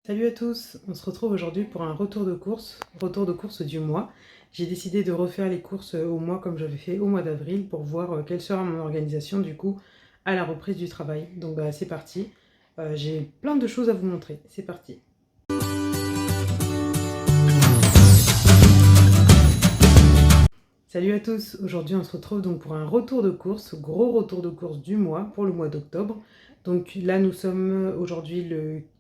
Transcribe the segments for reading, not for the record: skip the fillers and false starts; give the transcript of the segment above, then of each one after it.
Salut à tous, on se retrouve aujourd'hui pour un retour de course du mois. J'ai décidé de refaire les courses au mois comme j'avais fait au mois d'avril pour voir quelle sera mon organisation du coup à la reprise du travail. Donc c'est parti, j'ai plein de choses à vous montrer, c'est parti. Salut à tous, aujourd'hui on se retrouve donc pour un retour de course, gros retour de course du mois pour le mois d'octobre. Donc là nous sommes aujourd'hui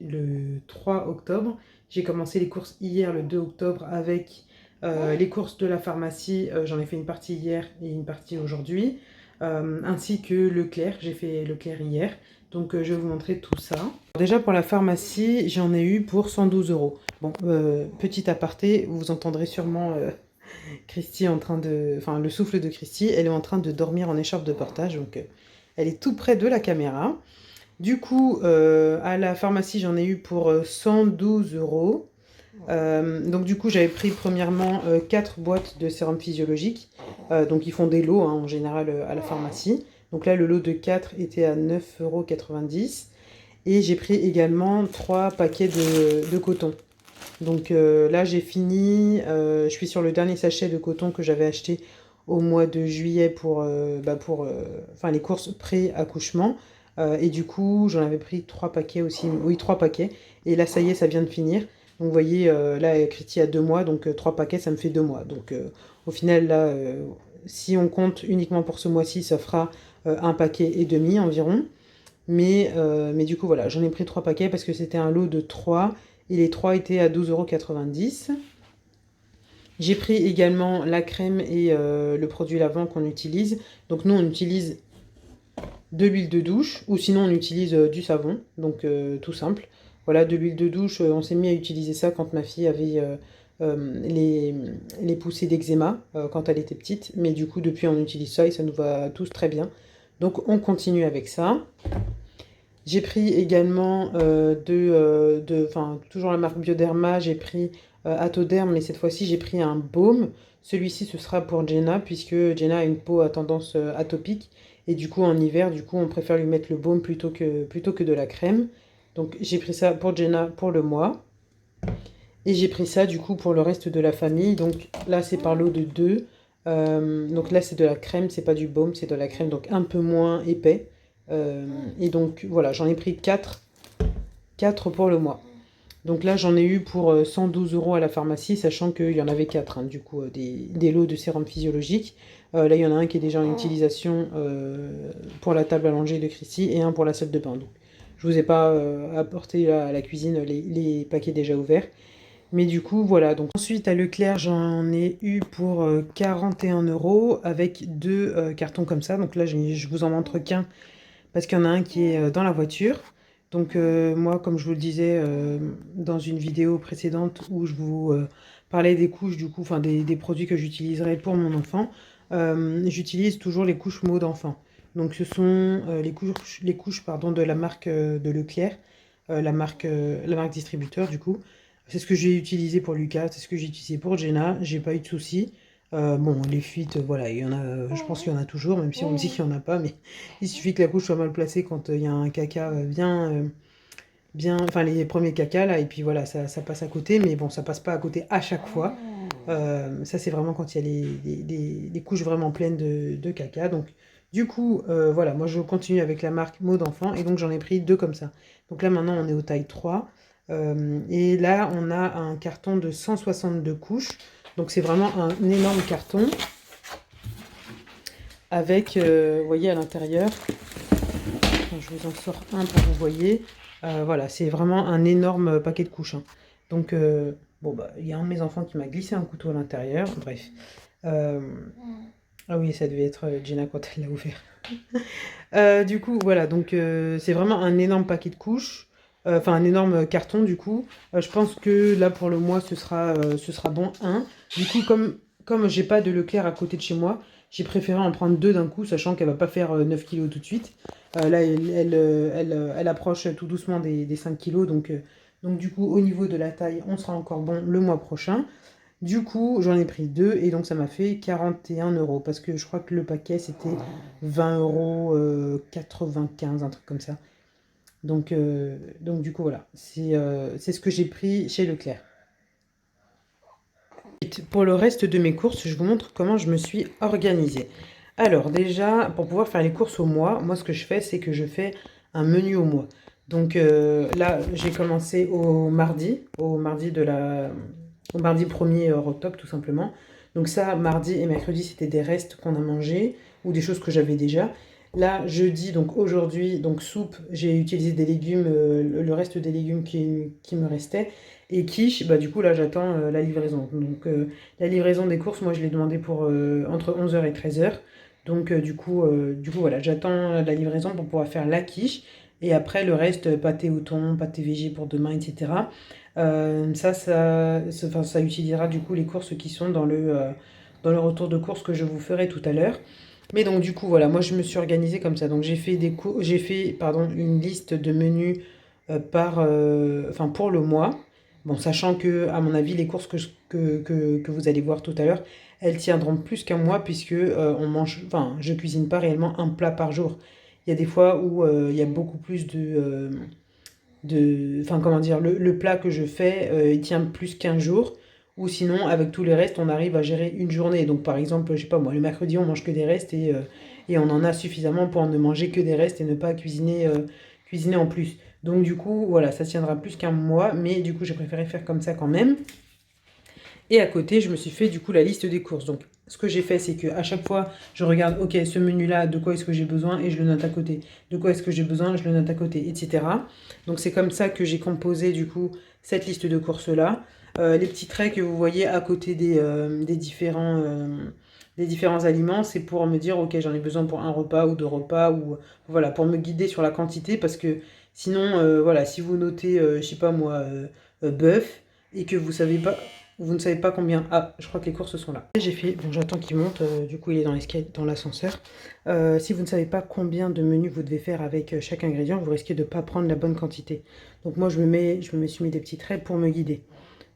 le 3 octobre. J'ai commencé les courses hier le 2 octobre avec les courses de la pharmacie. J'en ai fait une partie hier et une partie aujourd'hui. Ainsi que Leclerc, j'ai fait Leclerc hier. Donc je vais vous montrer tout ça. Déjà pour la pharmacie, j'en ai eu pour 112 euros. Bon, petit aparté, vous entendrez sûrement... Christy en train de... Enfin, le souffle de Christy, elle est en train de dormir en écharpe de portage, donc elle est tout près de la caméra. Du coup, à la pharmacie, j'en ai eu pour 112 euros. Donc du coup, j'avais pris premièrement 4 boîtes de sérum physiologique. Donc ils font des lots hein, en général à la pharmacie. Donc là, le lot de 4 était à 9,90 €. Et j'ai pris également 3 paquets de coton. Donc là j'ai fini, je suis sur le dernier sachet de coton que j'avais acheté au mois de juillet pour les courses pré-accouchement. Et du coup j'en avais pris 3 paquets aussi, oui 3 paquets. Et là ça y est, ça vient de finir. Donc vous voyez, là Christy a 2 mois, donc 3 paquets ça me fait 2 mois. Donc au final là, si on compte uniquement pour ce mois-ci, ça fera un paquet et demi environ. Mais du coup voilà, j'en ai pris 3 paquets parce que c'était un lot de 3 et les 3 étaient à 12,90 €. J'ai pris également la crème et le produit lavant qu'on utilise. Donc nous on utilise de l'huile de douche ou sinon on utilise du savon, donc tout simple. Voilà, de l'huile de douche, on s'est mis à utiliser ça quand ma fille avait les poussées d'eczéma quand elle était petite. Mais du coup depuis on utilise ça et ça nous va tous très bien. Donc on continue avec ça. J'ai pris également toujours la marque Bioderma, j'ai pris Atoderm, mais cette fois-ci j'ai pris un baume. Celui-ci ce sera pour Jenna, puisque Jenna a une peau à tendance atopique. Et du coup en hiver, du coup on préfère lui mettre le baume plutôt que de la crème. Donc j'ai pris ça pour Jenna pour le mois. Et j'ai pris ça du coup pour le reste de la famille. Donc là c'est par lot de 2. Donc là c'est de la crème, c'est pas du baume, c'est de la crème, donc un peu moins épais. Et donc voilà, j'en ai pris 4 pour le mois. Donc là j'en ai eu pour 112 € à la pharmacie, sachant qu'il y en avait 4, hein, du coup, des lots de sérum physiologique. Là il y en a un qui est déjà en utilisation pour la table à langer de Christy et un pour la salle de bain. Donc je vous ai pas apporté à la cuisine les paquets déjà ouverts. Mais du coup, voilà. Donc ensuite, à Leclerc, j'en ai eu pour 41 € avec 2 cartons comme ça. Donc là, je vous en montre qu'un parce qu'il y en a un qui est dans la voiture. Donc moi, comme je vous le disais dans une vidéo précédente où je vous parlais des couches, du coup, enfin des produits que j'utiliserai pour mon enfant, j'utilise toujours les couches Maud d'enfant. Donc ce sont les couches pardon, de la marque de Leclerc, la marque distributeur du coup. C'est ce que j'ai utilisé pour Lucas, c'est ce que j'ai utilisé pour Jenna, j'ai pas eu de soucis. Bon, les fuites, voilà, il y en a, je pense qu'il y en a toujours, même si on me dit qu'il n'y en a pas, mais il suffit que la couche soit mal placée quand il y a un caca bien, enfin les premiers cacas là, et puis voilà, ça passe à côté, mais bon, ça passe pas à côté à chaque fois. Ça, c'est vraiment quand il y a les couches vraiment pleines de caca. Donc, du coup, voilà, moi je continue avec la marque Maud Enfant, et donc j'en ai pris 2 comme ça. Donc là, maintenant, on est au taille 3. Et là, on a un carton de 162 couches. Donc c'est vraiment un énorme carton avec, vous voyez à l'intérieur, je vous en sors un pour que vous voyez. Voilà, c'est vraiment un énorme paquet de couches, hein. Donc, bon, bah, il y a un de mes enfants qui m'a glissé un couteau à l'intérieur. Bref. Ah oui, ça devait être Jenna quand elle l'a ouvert. Du coup, voilà, donc c'est vraiment un énorme paquet de couches. Enfin, un énorme carton, du coup. Je pense que là, pour le mois, ce sera bon 1. Du coup, comme j'ai pas de Leclerc à côté de chez moi, j'ai préféré en prendre 2 d'un coup, sachant qu'elle va pas faire 9 kilos tout de suite. Là, elle approche tout doucement des 5 kilos. Donc, du coup, au niveau de la taille, on sera encore bon le mois prochain. Du coup, j'en ai pris 2 et donc ça m'a fait 41 € parce que je crois que le paquet c'était 20,95 €, un truc comme ça. Donc du coup, voilà, c'est ce que j'ai pris chez Leclerc. Pour le reste de mes courses, je vous montre comment je me suis organisée. Alors déjà, pour pouvoir faire les courses au mois, moi ce que je fais, c'est que je fais un menu au mois. Donc là, j'ai commencé au mardi 1er octobre tout simplement. Donc ça, mardi et mercredi, c'était des restes qu'on a mangés ou des choses que j'avais déjà. Là, jeudi, donc aujourd'hui, donc soupe, j'ai utilisé des légumes, le reste des légumes qui me restaient. Et quiche, bah du coup là j'attends la livraison. Donc la livraison des courses, moi je l'ai demandé pour entre 11h et 13h. Donc du coup voilà, j'attends la livraison pour pouvoir faire la quiche. Et après le reste, pâté au thon, pâté végé pour demain, etc. Enfin, ça utilisera du coup les courses qui sont dans le retour de course que je vous ferai tout à l'heure. Mais donc du coup voilà, moi je me suis organisée comme ça. Donc j'ai fait pardon, une liste de menus enfin, pour le mois. Bon, sachant que, à mon avis, les courses que vous allez voir tout à l'heure, elles tiendront plus qu'un mois puisque enfin, je cuisine pas réellement un plat par jour. Il y a des fois où il y a beaucoup plus enfin, comment dire, le plat que je fais, il tient plus qu'un jour. Ou sinon, avec tous les restes, on arrive à gérer une journée. Donc, par exemple, je sais pas moi, le mercredi, on mange que des restes et on en a suffisamment pour ne manger que des restes et ne pas cuisiner en plus. Donc, du coup, voilà, ça tiendra plus qu'un mois, mais du coup, j'ai préféré faire comme ça quand même. Et à côté, je me suis fait du coup la liste des courses. Donc, ce que j'ai fait, c'est qu'à chaque fois, je regarde, ok, ce menu-là, de quoi est-ce que j'ai besoin et je le note à côté. De quoi est-ce que j'ai besoin, je le note à côté, etc. Donc, c'est comme ça que j'ai composé du coup cette liste de courses-là. Les petits traits que vous voyez à côté des différents aliments, c'est pour me dire, ok, j'en ai besoin pour un repas ou deux repas, ou voilà, pour me guider sur la quantité, parce que sinon, voilà, si vous notez, je sais pas moi, bœuf, et que vous ne savez pas combien. Ah, je crois que les courses sont là. J'ai fait, bon, j'attends qu'il monte, du coup il est dans l'ascenseur. Si vous ne savez pas combien de menus vous devez faire avec chaque ingrédient, vous risquez de ne pas prendre la bonne quantité. Donc moi je me suis mis des petits traits pour me guider.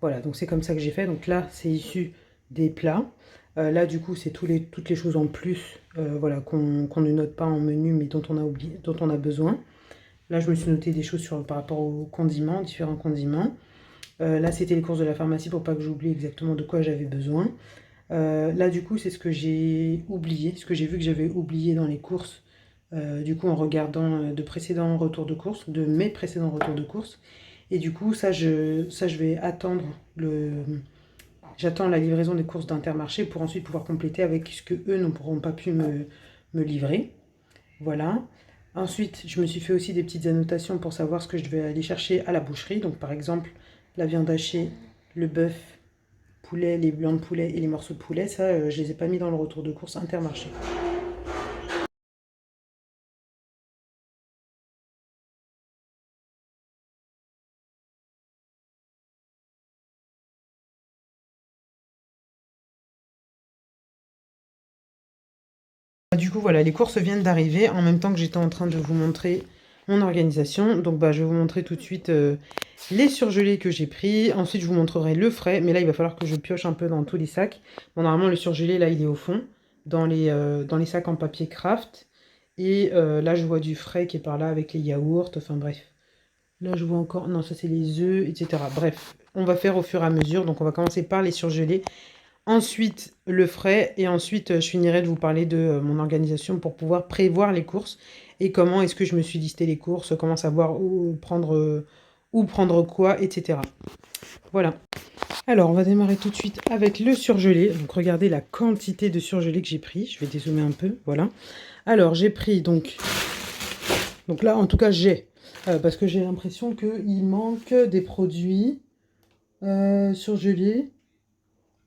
Voilà, donc c'est comme ça que j'ai fait. Donc là, c'est issu des plats. Là, du coup, c'est toutes les choses en plus voilà, qu'on ne note pas en menu, mais dont on a besoin. Là, je me suis noté des choses par rapport aux condiments, différents condiments. Là, c'était les courses de la pharmacie pour pas que j'oublie exactement de quoi j'avais besoin. Là, du coup, c'est ce que j'ai oublié, ce que j'ai vu que j'avais oublié dans les courses. Du coup, en regardant de précédents retours de courses, de mes précédents retours de courses. Et du coup, je vais attendre j'attends la livraison des courses d'Intermarché pour ensuite pouvoir compléter avec ce que eux ne pourront pas pu me livrer. Voilà. Ensuite, je me suis fait aussi des petites annotations pour savoir ce que je devais aller chercher à la boucherie. Donc, par exemple, la viande hachée, le bœuf, poulet, les blancs de poulet et les morceaux de poulet. Ça, je ne les ai pas mis dans le retour de course Intermarché. Du coup, voilà, les courses viennent d'arriver en même temps que j'étais en train de vous montrer mon organisation. Donc, bah, je vais vous montrer tout de suite les surgelés que j'ai pris. Ensuite, je vous montrerai le frais. Mais là, il va falloir que je pioche un peu dans tous les sacs. Bon, normalement, le surgelé, là, il est au fond, dans les sacs en papier craft. Et là, je vois du frais qui est par là avec les yaourts. Enfin, bref. Là, je vois encore... Non, ça, c'est les œufs, etc. Bref, on va faire au fur et à mesure. Donc, on va commencer par les surgelés. Ensuite, le frais. Et ensuite, je finirai de vous parler de mon organisation pour pouvoir prévoir les courses. Et comment est-ce que je me suis listé les courses. Comment savoir où prendre quoi, etc. Voilà. Alors, on va démarrer tout de suite avec le surgelé. Donc, regardez la quantité de surgelé que j'ai pris. Je vais dézoomer un peu. Voilà. Alors, j'ai pris donc là, en tout cas, parce que j'ai l'impression qu'il manque des produits surgelés.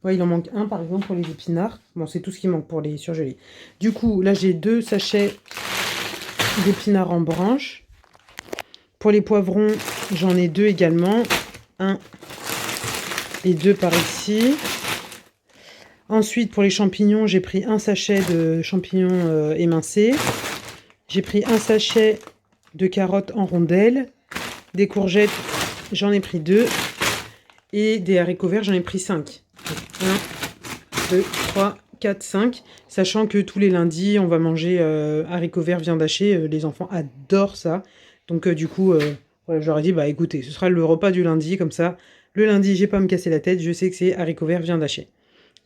Ouais, il en manque un, par exemple, pour les épinards. Bon, c'est tout ce qui manque pour les surgelés. Du coup, là, j'ai 2 sachets d'épinards en branche. Pour les poivrons, j'en ai 2 également. Un et 2 par ici. Ensuite, pour les champignons, j'ai pris un sachet de champignons émincés. J'ai pris un sachet de carottes en rondelles. Des courgettes, j'en ai pris 2. Et des haricots verts, j'en ai pris 5. 1, 2, 3, 4, 5. Sachant que tous les lundis, on va manger haricots verts, viande hachée. Les enfants adorent ça. Donc du coup, voilà, je leur ai dit, bah écoutez, ce sera le repas du lundi, comme ça, le lundi, j'ai pas à me casser la tête, je sais que c'est haricots verts viande hachée.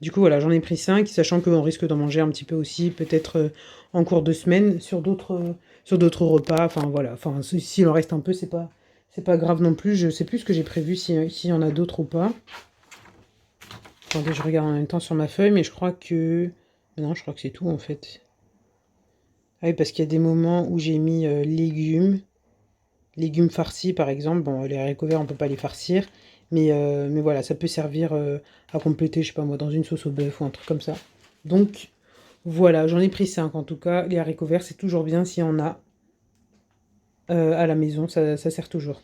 Du coup, voilà, j'en ai pris 5, sachant qu'on risque d'en manger un petit peu aussi, peut-être en cours de semaine, sur d'autres repas. Enfin, voilà. Enfin, s'il en reste un peu, c'est pas grave non plus. Je sais plus ce que j'ai prévu, s'il y en a d'autres ou pas. Attendez, je regarde en même temps sur ma feuille, mais je crois que... Non, je crois que c'est tout, en fait. Ah oui, parce qu'il y a des moments où j'ai mis légumes farcis, par exemple. Bon, les haricots verts, on peut pas les farcir. Mais voilà, ça peut servir à compléter, je sais pas moi, dans une sauce au bœuf ou un truc comme ça. Donc, voilà, j'en ai pris 5 en tout cas. Les haricots verts, c'est toujours bien s'il y en a à la maison, ça sert toujours.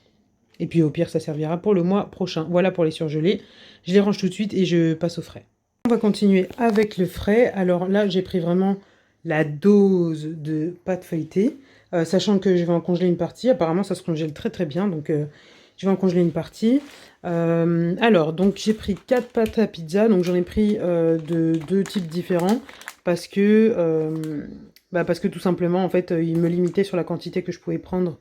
Et puis au pire, ça servira pour le mois prochain. Voilà pour les surgelés. Je les range tout de suite et je passe au frais. On va continuer avec le frais. Alors là, j'ai pris vraiment la dose de pâte feuilletée, sachant que je vais en congeler une partie. Apparemment, ça se congèle très très bien, donc je vais en congeler une partie. Alors, donc j'ai pris 4 pâtes à pizza, donc j'en ai pris de 2 types différents, parce que, parce que tout simplement, en fait, il me limitait sur la quantité que je pouvais prendre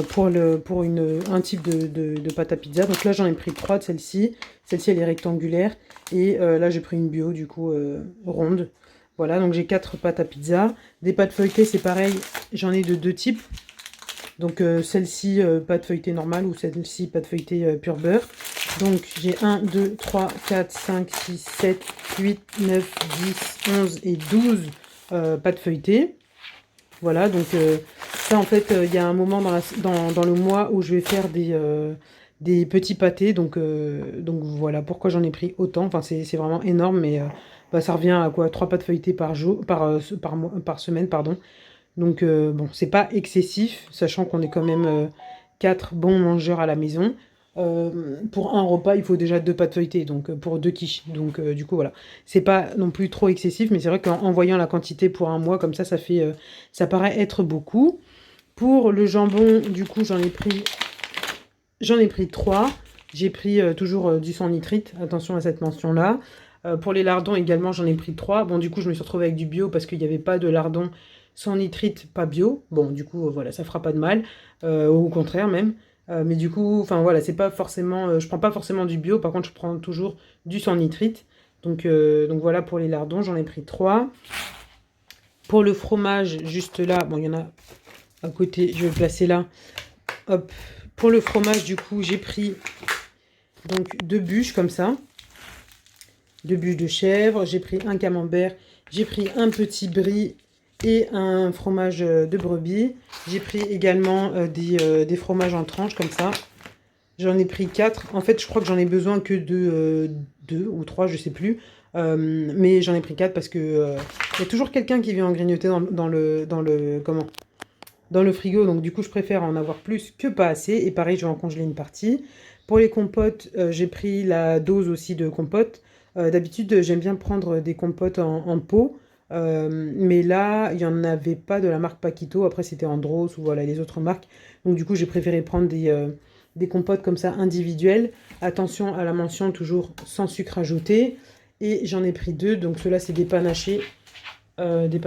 pour un type de pâte à pizza. Donc là, j'en ai pris 3 de celle-ci. Celle-ci, elle est rectangulaire. Et là, j'ai pris une bio, du coup, ronde. Voilà, donc j'ai 4 pâtes à pizza. Des pâtes feuilletées, c'est pareil. J'en ai de 2 types. Donc celle-ci, pâte feuilletée normale, ou celle-ci, pâte feuilletée pur beurre. Donc j'ai 1, 2, 3, 4, 5, 6, 7, 8, 9, 10, 11 et 12 pâtes feuilletées. Voilà, donc ça en fait, il y a un moment dans le mois où je vais faire des petits pâtés. Donc voilà pourquoi j'en ai pris autant. Enfin, c'est vraiment énorme, mais ça revient à quoi? 3 pâtes feuilletées par jour, par semaine, pardon. Donc bon, c'est pas excessif, sachant qu'on est quand même 4 bons mangeurs à la maison. Pour un repas, il faut déjà 2 pâtes feuilletées, donc pour 2 quiches. Donc du coup, voilà. C'est pas non plus trop excessif, mais c'est vrai qu'en voyant la quantité pour un mois, comme ça paraît être beaucoup. Pour le jambon, du coup, j'en ai pris 3. J'ai pris toujours du sans nitrite, attention à cette mention-là. Pour les lardons également, j'en ai pris 3. Bon, du coup, je me suis retrouvée avec du bio parce qu'il n'y avait pas de lardons sans nitrite, pas bio. Bon, du coup, voilà, ça fera pas de mal. Au contraire, même. Mais du coup, enfin voilà, c'est pas forcément, je prends pas forcément du bio. Par contre, je prends toujours du sans nitrite. Donc voilà pour les lardons, j'en ai pris 3. Pour le fromage, juste là, bon, il y en a à côté, je vais le placer là. Hop. Pour le fromage, du coup, j'ai pris donc 2 bûches comme ça. 2 bûches de chèvre. J'ai pris un camembert. J'ai pris un petit brie et un fromage de brebis. J'ai pris également des fromages en tranches comme ça. J'en ai pris 4. En fait, je crois que j'en ai besoin que de 2 ou 3, je sais plus. Mais j'en ai pris 4 parce que y a toujours quelqu'un qui vient en grignoter dans le frigo. Donc du coup, je préfère en avoir plus que pas assez. Et pareil, je vais en congeler une partie. Pour les compotes, j'ai pris la dose aussi de compote. D'habitude, j'aime bien prendre des compotes en pot. Mais là, il n'y en avait pas de la marque Paquito. Après, c'était Andros ou voilà les autres marques. Donc du coup, j'ai préféré prendre des compotes comme ça individuelles. Attention à la mention, toujours sans sucre ajouté. Et j'en ai pris 2. Donc ceux-là, c'est des panachés. Pommes,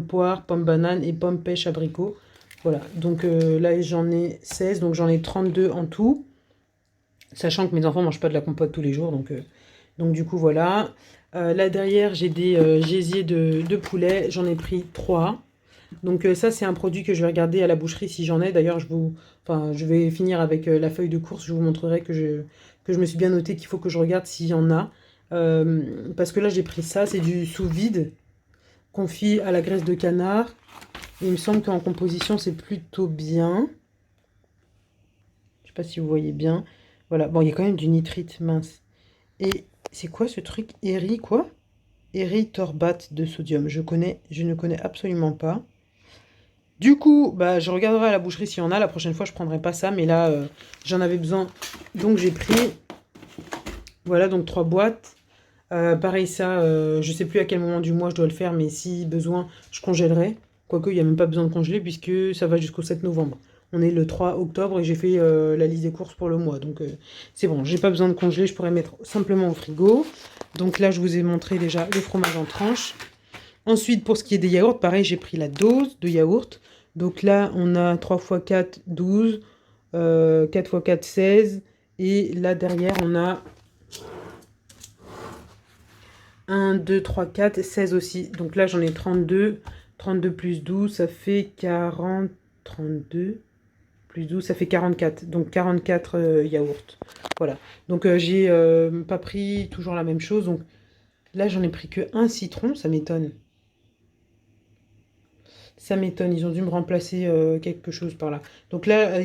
poire, pommes, banane et pommes, pêche, abricot. Voilà, donc là j'en ai 16, donc j'en ai 32 en tout. Sachant que mes enfants ne mangent pas de la compote tous les jours, donc du coup voilà. Là derrière j'ai des gésiers de poulet, j'en ai pris 3. Donc ça c'est un produit que je vais regarder à la boucherie si j'en ai. D'ailleurs je vais finir avec la feuille de course, je vous montrerai que je me suis bien noté qu'il faut que je regarde s'il y en a. Parce que là j'ai pris ça, c'est du sous vide confit à la graisse de canard. Il me semble qu'en composition c'est plutôt bien. Je sais pas si vous voyez bien. Voilà, bon il y a quand même du nitrite, mince. Et c'est quoi ce truc? Quoi? Érythorbate de sodium. Je ne connais absolument pas. Du coup, bah, je regarderai à la boucherie s'il y en a. La prochaine fois, je prendrai pas ça. Mais là, j'en avais besoin. Donc, j'ai pris. Voilà, donc 3 boîtes. Pareil, ça, je sais plus à quel moment du mois je dois le faire. Mais si besoin, je congèlerai. Quoique, il n'y a même pas besoin de congeler puisque ça va jusqu'au 7 novembre. On est le 3 octobre et j'ai fait la liste des courses pour le mois. Donc, c'est bon, j'ai pas besoin de congeler. Je pourrais mettre simplement au frigo. Donc là, je vous ai montré déjà le fromage en tranches. Ensuite, pour ce qui est des yaourts, pareil, j'ai pris la dose de yaourt. Donc là, on a 3 x 4, 12, 4 x 4, 16. Et là, derrière, on a 1, 2, 3, 4, 16 aussi. Donc là, j'en ai 32. 32 plus 12, ça fait 40. 32 plus 12, ça fait 44. Donc 44 yaourts. Voilà. Donc j'ai pas pris toujours la même chose. Donc là, j'en ai pris que un citron. Ça m'étonne. Ça m'étonne. Ils ont dû me remplacer quelque chose par là. Donc là,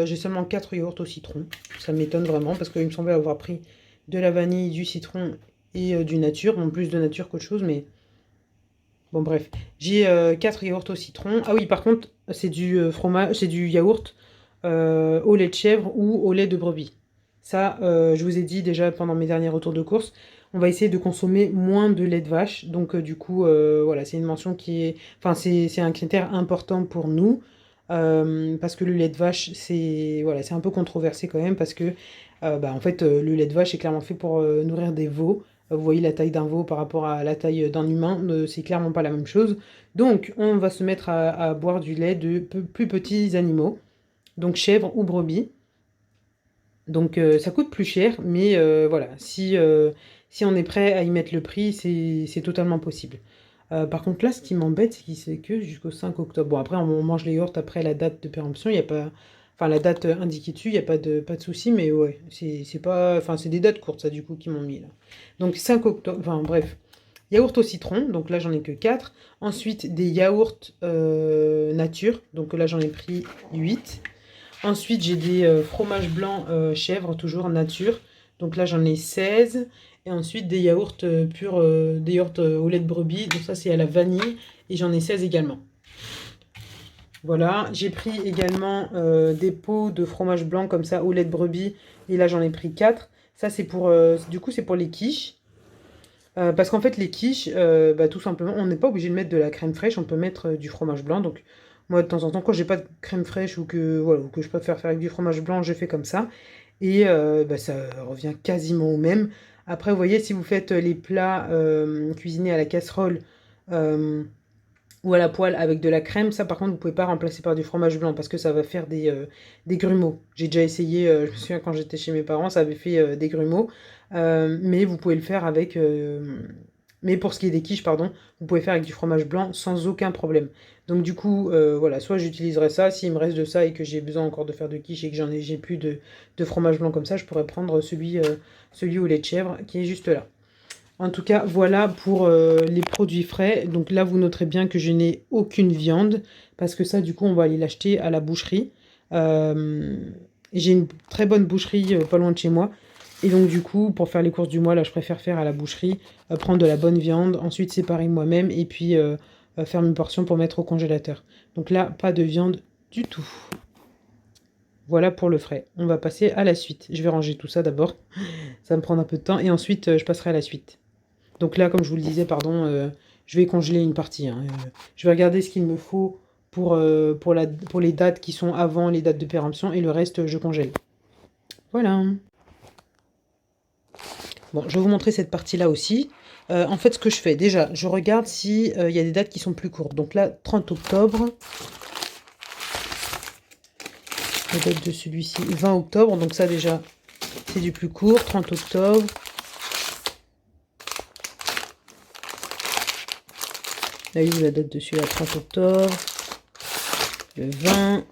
j'ai seulement 4 yaourts au citron. Ça m'étonne vraiment parce qu'il me semblait avoir pris de la vanille, du citron et du nature. En plus de nature qu'autre chose, mais... Bon, bref. J'ai 4 yaourts au citron. Ah oui, par contre, c'est du fromage, c'est du yaourt au lait de chèvre ou au lait de brebis. Ça, je vous ai dit déjà pendant mes derniers retours de course, on va essayer de consommer moins de lait de vache. Donc, du coup, voilà, c'est une mention qui est... Enfin, c'est un critère important pour nous. Parce que le lait de vache, c'est voilà, c'est un peu controversé quand même. Parce que, en fait, le lait de vache est clairement fait pour nourrir des veaux. Vous voyez la taille d'un veau par rapport à la taille d'un humain, c'est clairement pas la même chose. Donc, on va se mettre à boire du lait de plus petits animaux, donc chèvre ou brebis. Donc, ça coûte plus cher, mais voilà, si on est prêt à y mettre le prix, c'est totalement possible. Par contre, là, ce qui m'embête, c'est que jusqu'au 5 octobre. Bon, après, on mange les yaourts après la date de péremption, il n'y a pas... Enfin, la date indiquée dessus, il n'y a pas de souci, mais ouais, c'est pas... Enfin, c'est des dates courtes, ça, du coup, qui m'ont mis, là. Donc, 5 octobre, enfin, bref. Yaourt au citron, donc là, j'en ai que 4. Ensuite, des yaourts nature, donc là, j'en ai pris 8. Ensuite, j'ai des fromages blancs chèvre, toujours nature. Donc là, j'en ai 16. Et ensuite, des yaourts purs, des yaourts au lait de brebis. Donc ça, c'est à la vanille. Et j'en ai 16 également. Voilà. J'ai pris également des pots de fromage blanc comme ça au lait de brebis. Et là, j'en ai pris 4. Ça, c'est pour, du coup, c'est pour les quiches. Parce qu'en fait, les quiches, tout simplement, on n'est pas obligé de mettre de la crème fraîche. On peut mettre du fromage blanc. Donc, moi, de temps en temps, quand j'ai pas de crème fraîche ou que, voilà, ou que je préfère faire avec du fromage blanc, je fais comme ça. Et ça revient quasiment au même. Après, vous voyez, si vous faites les plats cuisinés à la casserole ou à la poêle avec de la crème, ça par contre, vous pouvez pas remplacer par du fromage blanc parce que ça va faire des grumeaux. J'ai déjà essayé, je me souviens quand j'étais chez mes parents, ça avait fait des grumeaux. Mais vous pouvez le faire avec... mais pour ce qui est des quiches, pardon, vous pouvez faire avec du fromage blanc sans aucun problème. Donc du coup, voilà, soit j'utiliserai ça, s'il me reste de ça et que j'ai besoin encore de faire de quiche et que j'ai plus de fromage blanc comme ça, je pourrais prendre celui au lait de chèvre qui est juste là. En tout cas, voilà pour les produits frais. Donc là, vous noterez bien que je n'ai aucune viande parce que ça, du coup, on va aller l'acheter à la boucherie. J'ai une très bonne boucherie pas loin de chez moi. Et donc, du coup, pour faire les courses du mois, là, je préfère faire à la boucherie, prendre de la bonne viande, ensuite séparer moi-même et puis faire mes portions pour mettre au congélateur. Donc là, pas de viande du tout. Voilà pour le frais. On va passer à la suite. Je vais ranger tout ça d'abord. Ça va me prendre un peu de temps et ensuite, je passerai à la suite. Donc là, comme je vous le disais, pardon, je vais congeler une partie, hein. Je vais regarder ce qu'il me faut pour les dates qui sont avant les dates de péremption et le reste, je congèle. Voilà. Bon, je vais vous montrer cette partie-là aussi. En fait, ce que je fais, déjà, je regarde s'il y a des dates qui sont plus courtes. Donc là, 30 octobre. La date de celui-ci, 20 octobre. Donc ça, déjà, c'est du plus court. 30 octobre. Là, il y a la date de celui-là, 30 octobre. Le 20.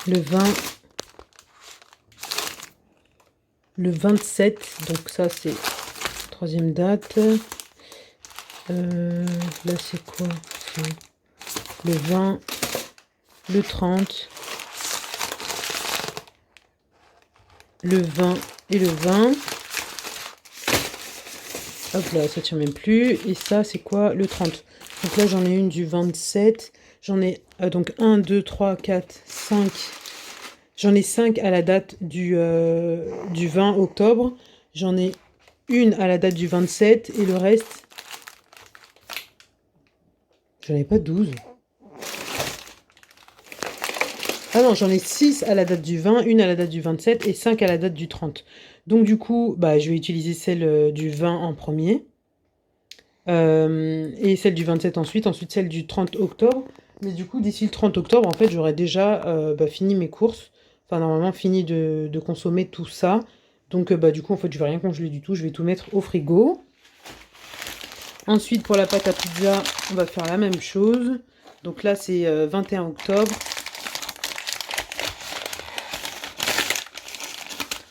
Le 20. Le 27. Donc ça, c'est troisième date. Là, c'est quoi? C'est le 20. Le 30. Le 20 et le 20. Hop là, ça tient même plus. Et ça, c'est quoi? Le 30. Donc là, j'en ai une du 27. J'en ai donc 1, 2, 3, 4, 5. J'en ai 5 à la date du 20 octobre. J'en ai une à la date du 27. Et le reste... J'en ai pas 12. Ah non, j'en ai 6 à la date du 20, une à la date du 27 et 5 à la date du 30. Donc du coup, je vais utiliser celle du 20 en premier. Et celle du 27 ensuite celle du 30 octobre. Mais du coup, d'ici le 30 octobre, en fait, j'aurai déjà fini mes courses. Enfin, normalement, fini de consommer tout ça. Donc, du coup, en fait, je vais rien congeler du tout. Je vais tout mettre au frigo. Ensuite, pour la pâte à pizza, on va faire la même chose. Donc là, c'est 21 octobre.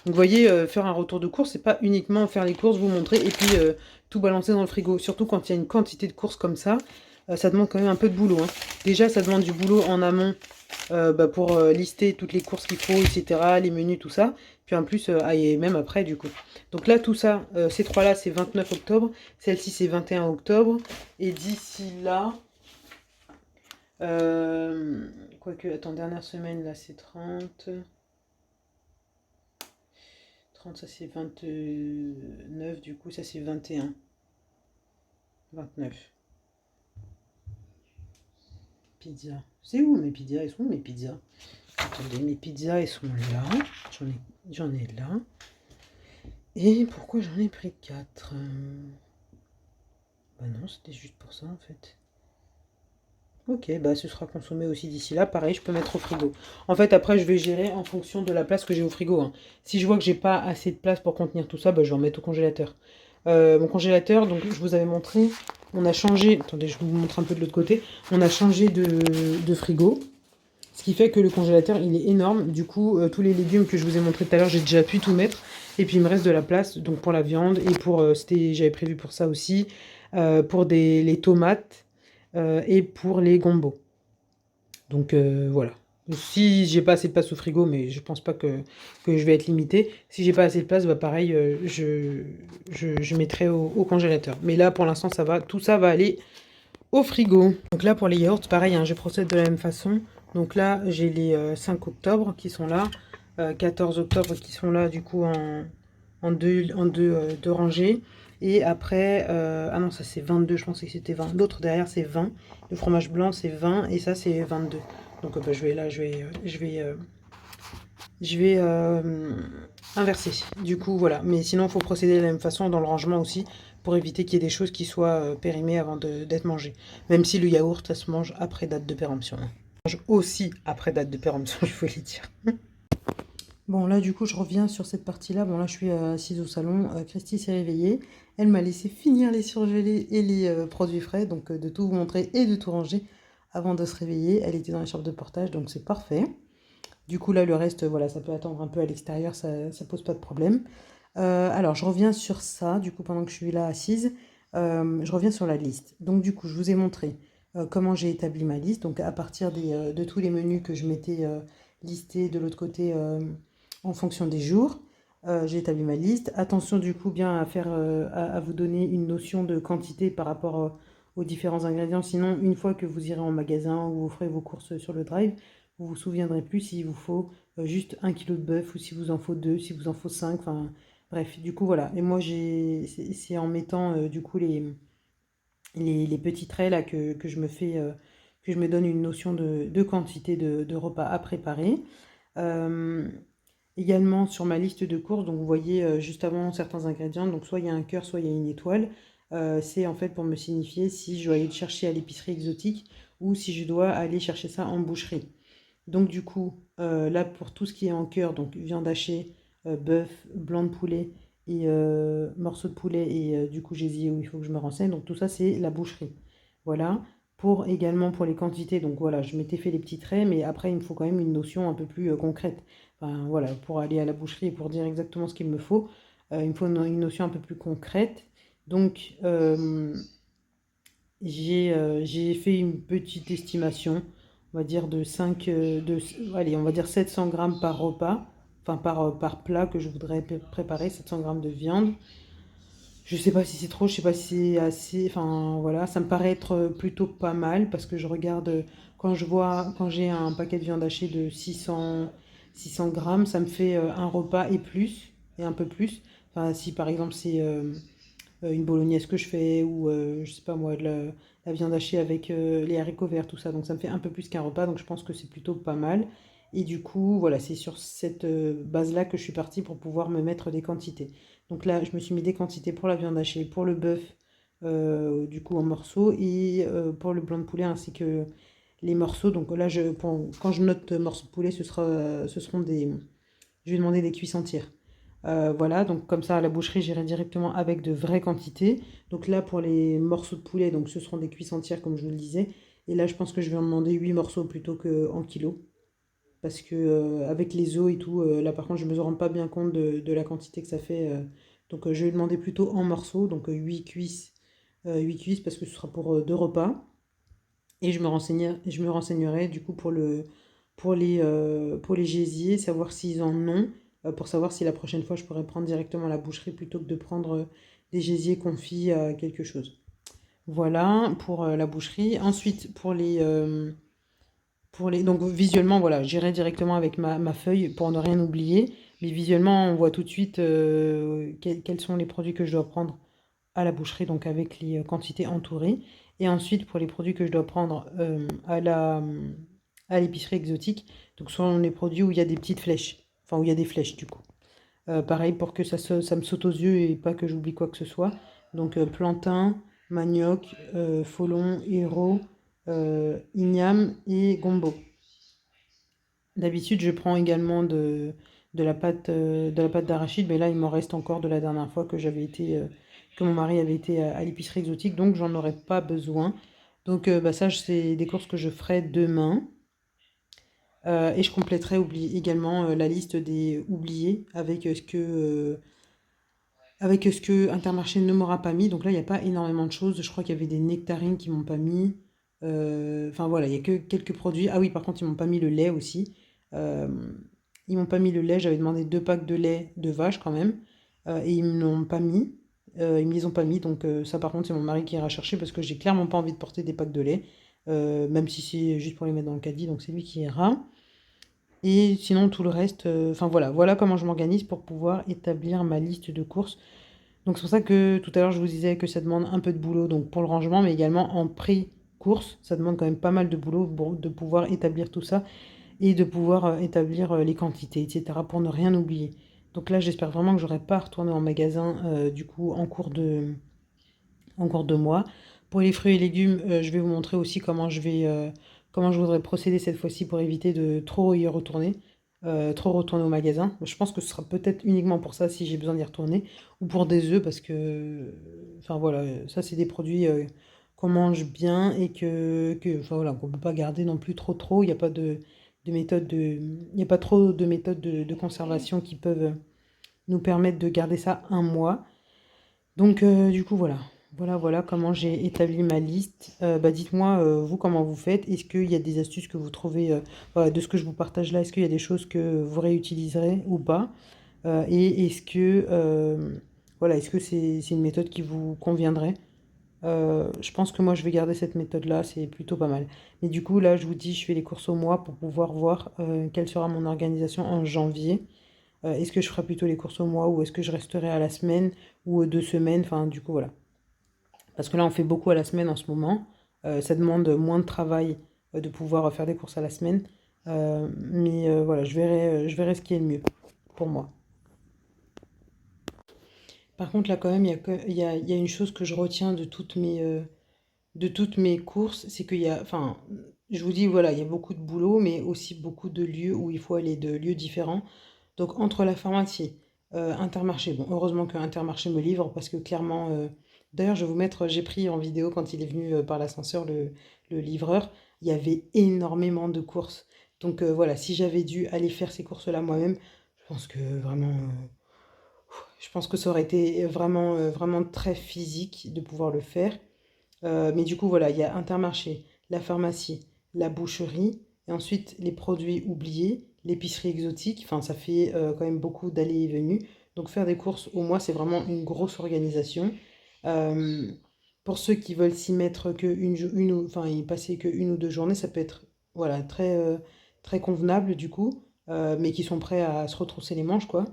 Donc, vous voyez, faire un retour de course, c'est pas uniquement faire les courses, vous montrer et puis tout balancer dans le frigo. Surtout quand il y a une quantité de courses comme ça, ça demande quand même un peu de boulot, hein. Déjà, ça demande du boulot en amont pour lister toutes les courses qu'il faut, etc., les menus, tout ça. Puis en plus, et même après, du coup. Donc là, tout ça, ces trois-là, c'est 29 octobre. Celle-ci, c'est 21 octobre. Et d'ici là, quoique, attends, dernière semaine, là, c'est 30. 30, ça c'est 29, du coup, ça c'est 21. 29. Pizza. C'est où mes pizzas? Elles sont où mes pizzas? Attendez, mes pizzas, elles sont là. J'en ai là. Et pourquoi j'en ai pris 4? Bah non, c'était juste pour ça en fait. Ok, bah ce sera consommé aussi d'ici là. Pareil, je peux mettre au frigo. En fait, après, je vais gérer en fonction de la place que j'ai au frigo, hein. Si je vois que j'ai pas assez de place pour contenir tout ça, bah, je vais en mettre au congélateur. Mon congélateur, donc je vous avais montré, on a changé. Attendez, je vous montre un peu de l'autre côté. On a changé de frigo. Ce qui fait que le congélateur, il est énorme. Du coup, tous les légumes que je vous ai montré tout à l'heure, j'ai déjà pu tout mettre. Et puis, il me reste de la place donc pour la viande et pour, j'avais prévu pour ça aussi, pour les tomates et pour les gombos. Donc, voilà. Si j'ai pas assez de place au frigo, mais je pense pas que je vais être limitée. Si j'ai pas assez de place, bah pareil, je mettrai au congélateur. Mais là, pour l'instant, ça va. Tout ça va aller au frigo. Donc là, pour les yaourts, pareil, hein, je procède de la même façon. Donc là, j'ai les 5 octobre qui sont là, 14 octobre qui sont là, du coup, en deux rangées. Et après, ah non, ça c'est 22, je pensais que c'était 20. L'autre derrière, c'est 20. Le fromage blanc, c'est 20 et ça, c'est 22. Donc je vais là, je vais inverser. Du coup, voilà. Mais sinon, il faut procéder de la même façon dans le rangement aussi pour éviter qu'il y ait des choses qui soient périmées avant d'être mangées. Même si le yaourt, ça se mange après date de péremption, hein. Ça se mange aussi après date de péremption, je voulais dire. Bon, là, du coup, je reviens sur cette partie-là. Bon, là, je suis assise au salon. Christy s'est réveillée. Elle m'a laissé finir les surgelés et les produits frais. Donc, de tout vous montrer et de tout ranger avant de se réveiller. Elle était dans la chambre de portage, donc c'est parfait. Du coup, là, le reste, voilà, ça peut attendre un peu à l'extérieur, ça pose pas de problème. Alors, je reviens sur ça, du coup, pendant que je suis là assise, je reviens sur la liste. Donc, du coup, je vous ai montré comment j'ai établi ma liste. Donc, à partir de tous les menus que je m'étais listés de l'autre côté en fonction des jours, j'ai établi ma liste. Attention, du coup, bien à faire, à vous donner une notion de quantité par rapport aux différents ingrédients. Sinon, une fois que vous irez en magasin ou vous ferez vos courses sur le drive, vous vous souviendrez plus s'il vous faut juste 1 kilo de bœuf ou si vous en faut 2, si vous en faut 5, enfin bref, du coup voilà. Et moi c'est en mettant du coup les petits traits là que je me fais, que je me donne une notion de quantité de repas à préparer. Euh, Également sur ma liste de courses, donc vous voyez juste avant certains ingrédients, donc soit il y a un cœur, soit il y a une étoile. C'est en fait pour me signifier si je dois aller le chercher à l'épicerie exotique ou si je dois aller chercher ça en boucherie. Donc du coup, là pour tout ce qui est en cœur, donc viande hachée, bœuf, blanc de poulet et morceaux de poulet et du coup j'ai dit où il faut que je me renseigne. Donc tout ça c'est la boucherie. Voilà. Pour également pour les quantités, donc voilà, je m'étais fait les petits traits, mais après il me faut quand même une notion un peu plus concrète. Enfin voilà, pour aller à la boucherie et pour dire exactement ce qu'il me faut, il me faut une notion un peu plus concrète. Donc j'ai fait une petite estimation, on va dire de 5, allez, on va dire 700 grammes par repas, enfin par plat que je voudrais préparer, 700 grammes de viande. Je sais pas si c'est trop, je sais pas si c'est assez, enfin voilà, ça me paraît être plutôt pas mal parce que je regarde, quand j'ai un paquet de viande hachée de 600 grammes, ça me fait un repas et plus, et un peu plus. Enfin, si par exemple c'est une bolognaise que je fais ou je sais pas moi la viande hachée avec les haricots verts, tout ça, donc ça me fait un peu plus qu'un repas, donc je pense que c'est plutôt pas mal. Et du coup voilà, c'est sur cette base là que je suis partie pour pouvoir me mettre des quantités. Donc là je me suis mis des quantités pour la viande hachée, pour le bœuf du coup en morceaux, et pour le blanc de poulet ainsi que les morceaux. Donc là, quand je note morceaux de poulet, ce seront des... Je vais demander des cuisses entières. Voilà, donc comme ça, à la boucherie, j'irai directement avec de vraies quantités. Donc là, pour les morceaux de poulet, donc ce seront des cuisses entières, comme je vous le disais. Et là, je pense que je vais en demander 8 morceaux plutôt qu'en kilos. Parce que avec les os et tout, là par contre je ne me rends pas bien compte de la quantité que ça fait. Donc je vais demander plutôt en morceaux, donc 8 cuisses, 8 cuisses parce que ce sera pour 2 repas. Et je me renseignerai du coup pour les gésiers, savoir s'ils en ont, pour savoir si la prochaine fois je pourrais prendre directement à la boucherie plutôt que de prendre des gésiers confits à quelque chose. Voilà pour la boucherie. Ensuite donc visuellement, voilà, j'irai directement avec ma feuille pour ne rien oublier. Mais visuellement, on voit tout de suite quels sont les produits que je dois prendre à la boucherie, donc avec les quantités entourées. Et ensuite, pour les produits que je dois prendre à l'épicerie exotique, donc ce sont les produits où il y a des petites flèches, enfin où il y a des flèches du coup. Pareil pour que ça me saute aux yeux et pas que j'oublie quoi que ce soit. Donc plantain, manioc, folon, héros, igname et gombo. D'habitude, je prends également de la pâte d'arachide, mais là, il m'en reste encore de la dernière fois que mon mari avait été à l'épicerie exotique, donc j'en aurais pas besoin. Donc, bah, ça, c'est des courses que je ferai demain. Et je compléterai également la liste des oubliés avec ce que Intermarché ne m'aura pas mis. Donc là, il n'y a pas énormément de choses. Je crois qu'il y avait des nectarines qui m'ont pas mis. Enfin voilà, il n'y a que quelques produits. Ah oui, par contre, ils m'ont pas mis le lait aussi. Euh, Ils m'ont pas mis le lait. J'avais demandé 2 packs de lait de vache quand même. Et ils me l'ont pas mis. Ils me les ont pas mis. Donc ça, par contre, c'est mon mari qui ira chercher parce que j'ai clairement pas envie de porter des packs de lait. Même si c'est juste pour les mettre dans le caddie. Donc c'est lui qui ira. Et sinon, tout le reste, enfin voilà, voilà comment je m'organise pour pouvoir établir ma liste de courses. Donc c'est pour ça que tout à l'heure je vous disais que ça demande un peu de boulot donc pour le rangement, mais également en pré-course, ça demande quand même pas mal de boulot de pouvoir établir tout ça et de pouvoir établir les quantités, etc. pour ne rien oublier. Donc là j'espère vraiment que j'aurai pas à retourner en magasin du coup en cours de mois. Pour les fruits et légumes, je vais vous montrer aussi comment je voudrais procéder cette fois-ci pour éviter de trop retourner au magasin. Je pense que ce sera peut-être uniquement pour ça si j'ai besoin d'y retourner, ou pour des œufs parce que, enfin voilà, ça c'est des produits qu'on mange bien et enfin voilà, qu'on peut pas garder non plus trop. Il n'y a pas de méthode il n'y a pas trop de méthodes de conservation qui peuvent nous permettre de garder ça un mois. Donc, du coup, voilà. Voilà comment j'ai établi ma liste. Bah, dites-moi, vous, comment vous faites? Est-ce qu'il y a des astuces que vous trouvez, voilà, de ce que je vous partage là, est-ce qu'il y a des choses que vous réutiliserez ou pas? Et voilà, est-ce que c'est une méthode qui vous conviendrait? Je pense que moi, je vais garder cette méthode-là, c'est plutôt pas mal. Mais du coup, là, je vous dis, je fais les courses au mois pour pouvoir voir quelle sera mon organisation en janvier. Est-ce que je ferai plutôt les courses au mois ou est-ce que je resterai à la semaine ou aux 2 semaines? Enfin, du coup, voilà. Parce que là, on fait beaucoup à la semaine en ce moment. Ça demande moins de travail de pouvoir faire des courses à la semaine. Mais voilà, je verrai ce qui est le mieux pour moi. Par contre, là, quand même, il y a une chose que je retiens de toutes mes courses, c'est qu'il y a, enfin, je vous dis, voilà, il y a beaucoup de boulot, mais aussi beaucoup de lieux où il faut aller de lieux différents. Donc entre la pharmacie, Intermarché, bon heureusement que Intermarché me livre parce que clairement, d'ailleurs je vais vous mettre, j'ai pris en vidéo quand il est venu par l'ascenseur le livreur, il y avait énormément de courses. Donc voilà, si j'avais dû aller faire ces courses-là moi-même, je pense que vraiment, je pense que ça aurait été vraiment, vraiment très physique de pouvoir le faire. Mais du coup, voilà, il y a Intermarché, la pharmacie, la boucherie, et ensuite les produits oubliés, l'épicerie exotique. Enfin, ça fait quand même beaucoup d'allées et venues. Donc faire des courses au mois, c'est vraiment une grosse organisation. Euh, pour ceux qui veulent s'y mettre enfin, y passer que 1 ou 2 journées, ça peut être voilà, très convenable du coup, mais qui sont prêts à se retrousser les manches, quoi.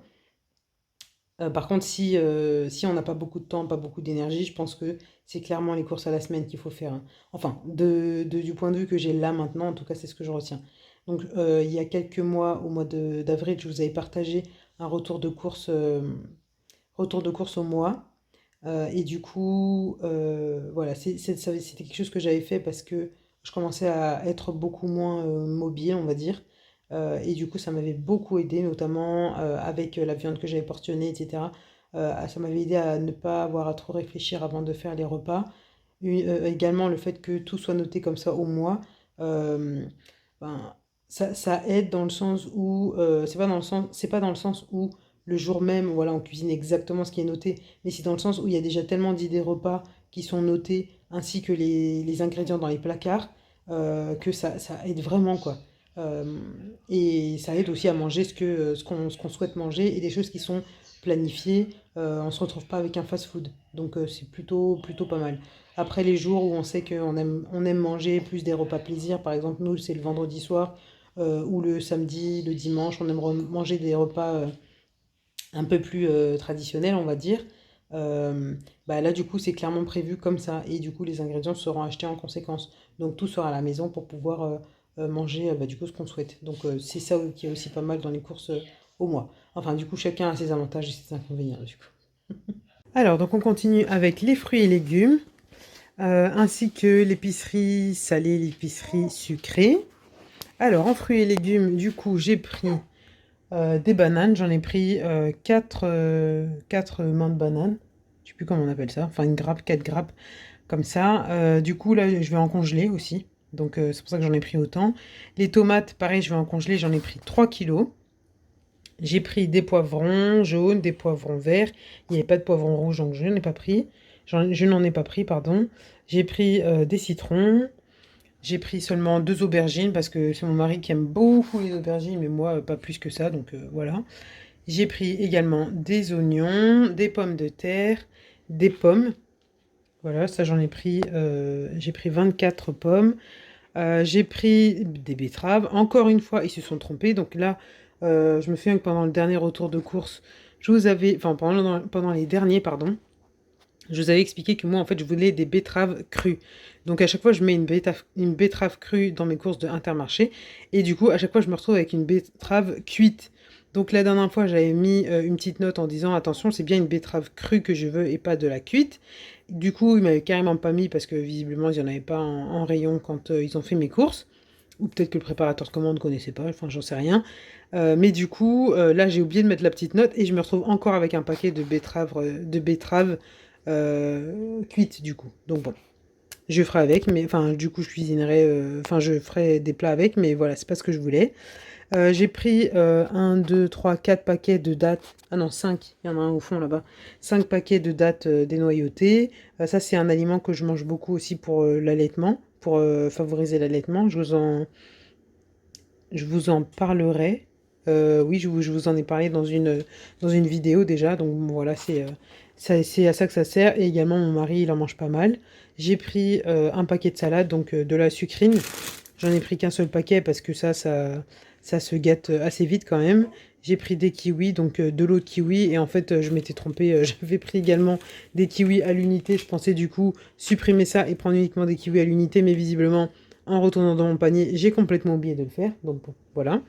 Par contre, si on n'a pas beaucoup de temps, pas beaucoup d'énergie, je pense que c'est clairement les courses à la semaine qu'il faut faire, hein. Enfin, du point de vue que j'ai là maintenant, en tout cas, c'est ce que je retiens. Donc, il y a quelques mois, au mois d'avril, je vous avais partagé un retour de course au mois. Et du coup, voilà, c'était quelque chose que j'avais fait parce que je commençais à être beaucoup moins mobile, on va dire. Et du coup, ça m'avait beaucoup aidé, notamment avec la viande que j'avais portionnée, etc. Ça m'avait aidé à ne pas avoir à trop réfléchir avant de faire les repas. Également, le fait que tout soit noté comme ça au mois, euh, ben, ça aide dans le sens où, c'est pas dans le sens où le jour même, voilà, on cuisine exactement ce qui est noté, mais c'est dans le sens où il y a déjà tellement d'idées repas qui sont notés, ainsi que les ingrédients dans les placards, que ça aide vraiment, quoi. Euh, et ça aide aussi à manger ce qu'on souhaite manger et des choses qui sont planifiées. On ne se retrouve pas avec un fast-food. Donc c'est plutôt pas mal. Après les jours où on sait on aime manger plus des repas plaisir, par exemple nous c'est le vendredi soir ou le samedi, le dimanche, on aime manger des repas un peu plus traditionnels, on va dire. Euh, Bah là du coup c'est clairement prévu comme ça et du coup les ingrédients seront achetés en conséquence. Donc tout sera à la maison pour pouvoir manger bah, du coup ce qu'on souhaite. Donc c'est ça qui est aussi pas mal dans les courses au mois. Enfin du coup chacun a ses avantages et ses inconvénients du coup. Alors donc on continue avec les fruits et légumes. Ainsi que l'épicerie salée, l'épicerie sucrée. Alors, en fruits et légumes, du coup, j'ai pris des bananes. J'en ai pris 4 mains de bananes. Je sais plus comment on appelle ça. Enfin, une grappe, 4 grappes, comme ça. Du coup, là, je vais en congeler aussi. Donc, c'est pour ça que j'en ai pris autant. Les tomates, pareil, je vais en congeler. J'en ai pris 3 kilos. J'ai pris des poivrons jaunes, des poivrons verts. Il n'y avait pas de poivrons rouges, donc je n'en ai pas pris. Je n'en ai pas pris, pardon. J'ai pris des citrons. J'ai pris seulement 2 aubergines parce que c'est mon mari qui aime beaucoup les aubergines, mais moi pas plus que ça, donc voilà. J'ai pris également des oignons, des pommes de terre, des pommes. Voilà, ça j'ai pris 24 pommes. J'ai pris des betteraves. Encore une fois, ils se sont trompés. Donc là, je me souviens que pendant le dernier retour de course, enfin pendant les derniers, pardon, je vous avais expliqué que moi, en fait, je voulais des betteraves crues. Donc, à chaque fois, je mets une betterave crue dans mes courses de Intermarché. Et du coup, à chaque fois, je me retrouve avec une betterave cuite. Donc, la dernière fois, j'avais mis une petite note en disant, attention, c'est bien une betterave crue que je veux et pas de la cuite. Du coup, ils m'avaient carrément pas mis parce que visiblement, il n'y en avait pas en rayon quand ils ont fait mes courses. Ou peut-être que le préparateur de commande ne connaissait pas, enfin, j'en sais rien. Mais du coup, là, j'ai oublié de mettre la petite note et je me retrouve encore avec un paquet de betteraves cuite du coup. Donc bon, je ferai avec, mais enfin du coup je cuisinerai, enfin je ferai des plats avec, mais voilà, c'est pas ce que je voulais. J'ai pris 1, 2, 3, 4 paquets de dattes. Ah non, 5, il y en a un au fond là-bas. 5 paquets de dattes dénoyautées. Ça c'est un aliment que je mange beaucoup aussi pour l'allaitement, pour favoriser l'allaitement. Je vous en parlerai. Oui, je vous en ai parlé dans une vidéo déjà. Donc voilà, c'est à ça que ça sert. Et également, mon mari, il en mange pas mal. J'ai pris un paquet de salade, donc de la sucrine. J'en ai pris qu'un seul paquet parce que ça se gâte assez vite quand même. J'ai pris des kiwis, donc de l'eau de kiwi. Et en fait, je m'étais trompée. J'avais pris également des kiwis à l'unité. Je pensais du coup supprimer ça et prendre uniquement des kiwis à l'unité. Mais visiblement, en retournant dans mon panier, j'ai complètement oublié de le faire. Donc bon, voilà.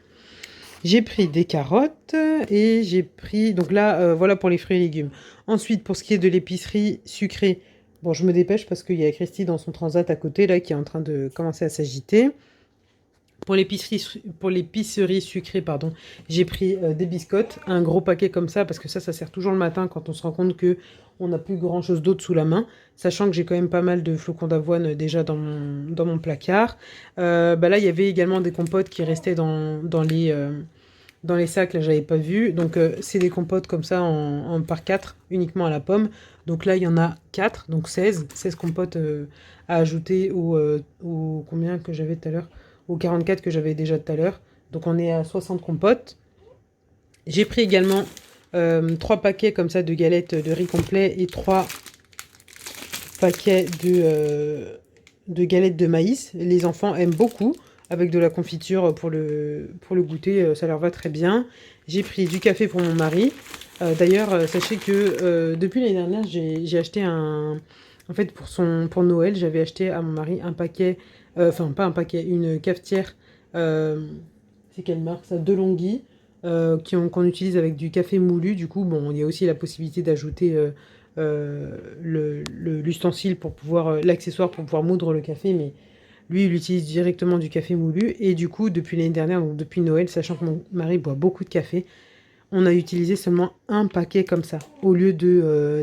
J'ai pris des carottes et j'ai pris... Donc là, voilà pour les fruits et légumes. Ensuite, pour ce qui est de l'épicerie sucrée, bon, je me dépêche parce qu'il y a Christy dans son transat à côté, là, qui est en train de commencer à s'agiter. Pour l'épicerie sucrée, pardon, j'ai pris des biscottes, un gros paquet comme ça, parce que ça sert toujours le matin quand on se rend compte que on n'a plus grand chose d'autre sous la main, sachant que j'ai quand même pas mal de flocons d'avoine déjà dans mon placard. Bah là, il y avait également des compotes qui restaient dans les sacs, là, j'avais pas vu. Donc, c'est des compotes comme ça en par 4 uniquement à la pomme. Donc là, il y en a 4, donc 16 compotes à ajouter au combien que j'avais tout à l'heure, aux 44 que j'avais déjà tout à l'heure. Donc on est à 60 compotes. J'ai pris également 3 paquets comme ça de galettes de riz complet et 3 paquets de galettes de maïs. Les enfants aiment beaucoup avec de la confiture pour le goûter, ça leur va très bien. J'ai pris du café pour mon mari. D'ailleurs, sachez que depuis l'année dernière, j'ai acheté un... En fait, pour Noël, j'avais acheté à mon mari un paquet, enfin pas un paquet, une cafetière, c'est quelle marque ça? DeLonghi, qu'on utilise avec du café moulu. Du coup, bon, il y a aussi la possibilité d'ajouter l'ustensile pour pouvoir, l'accessoire pour pouvoir moudre le café, mais Lui, il utilise directement du café moulu. Et du coup, depuis l'année dernière, donc depuis Noël, sachant que mon mari boit beaucoup de café, on a utilisé seulement un paquet comme ça, au lieu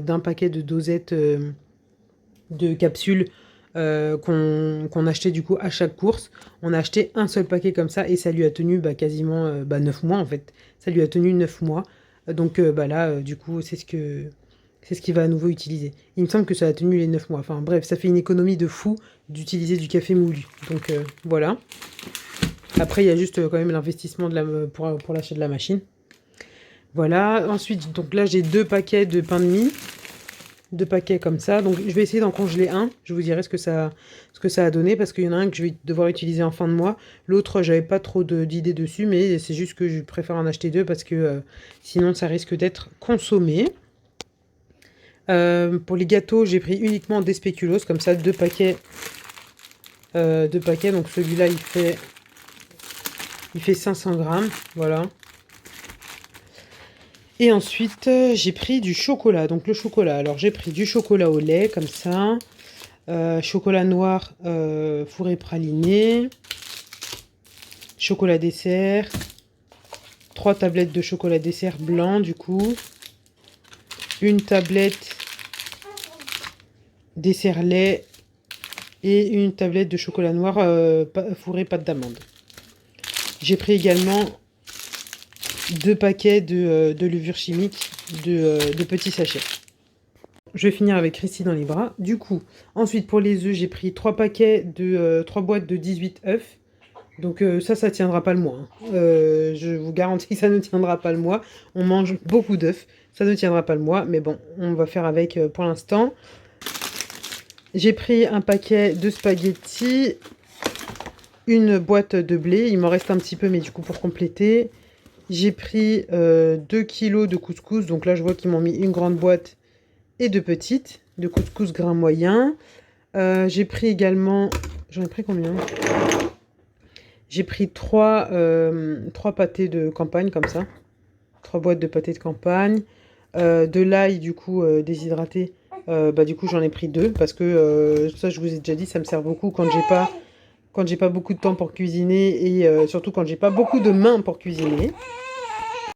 d'un paquet de dosettes de capsules qu'on achetait du coup à chaque course. On a acheté un seul paquet comme ça et ça lui a tenu quasiment 9 mois en fait. Ça lui a tenu 9 mois. Donc là, du coup, c'est ce qu'il va à nouveau utiliser. Il me semble que ça a tenu les 9 mois. Enfin bref, ça fait une économie de fou d'utiliser du café moulu. Donc voilà. Après, il y a juste quand même l'investissement pour l'achat de la machine. Voilà. Ensuite, donc là, j'ai 2 paquets de pain de mie. 2 paquets comme ça. Donc je vais essayer d'en congeler un. Je vous dirai ce que ça a donné parce qu'il y en a un que je vais devoir utiliser en fin de mois. L'autre, j'avais pas trop d'idées dessus, mais c'est juste que je préfère en acheter 2 parce que sinon ça risque d'être consommé. Pour les gâteaux, j'ai pris uniquement des spéculoos, comme ça, 2 paquets. 2 paquets, donc celui-là il fait 500 grammes, voilà. Et ensuite, j'ai pris du chocolat. Donc le chocolat, alors j'ai pris du chocolat au lait, comme ça. Chocolat noir fourré praliné. Chocolat dessert. 3 tablettes de chocolat dessert blanc, du coup. Une tablette dessert lait. Et une tablette de chocolat noir fourré pâte d'amande. J'ai pris également 2 paquets de levure chimique de petits sachets. Je vais finir avec Christy dans les bras. Du coup, ensuite pour les œufs, j'ai pris 3 boîtes de 18 œufs. Donc ça tiendra pas le mois. Je vous garantis que ça ne tiendra pas le mois. On mange beaucoup d'œufs. Ça ne tiendra pas le mois. Mais bon, on va faire avec pour l'instant. J'ai pris un paquet de spaghettis. Une boîte de blé. Il m'en reste un petit peu, mais du coup pour compléter. J'ai pris 2 kilos de couscous. Donc là, je vois qu'ils m'ont mis une grande boîte et 2 petites. De couscous grain moyen. J'ai pris également... J'en ai pris combien ? J'ai pris 3 pâtés de campagne, comme ça. 3 boîtes de pâtés de campagne. De l'ail, du coup, déshydraté. Du coup, j'en ai pris 2. Parce que, ça, je vous ai déjà dit, ça me sert beaucoup quand j'ai pas beaucoup de temps pour cuisiner. Et surtout quand j'ai pas beaucoup de mains pour cuisiner.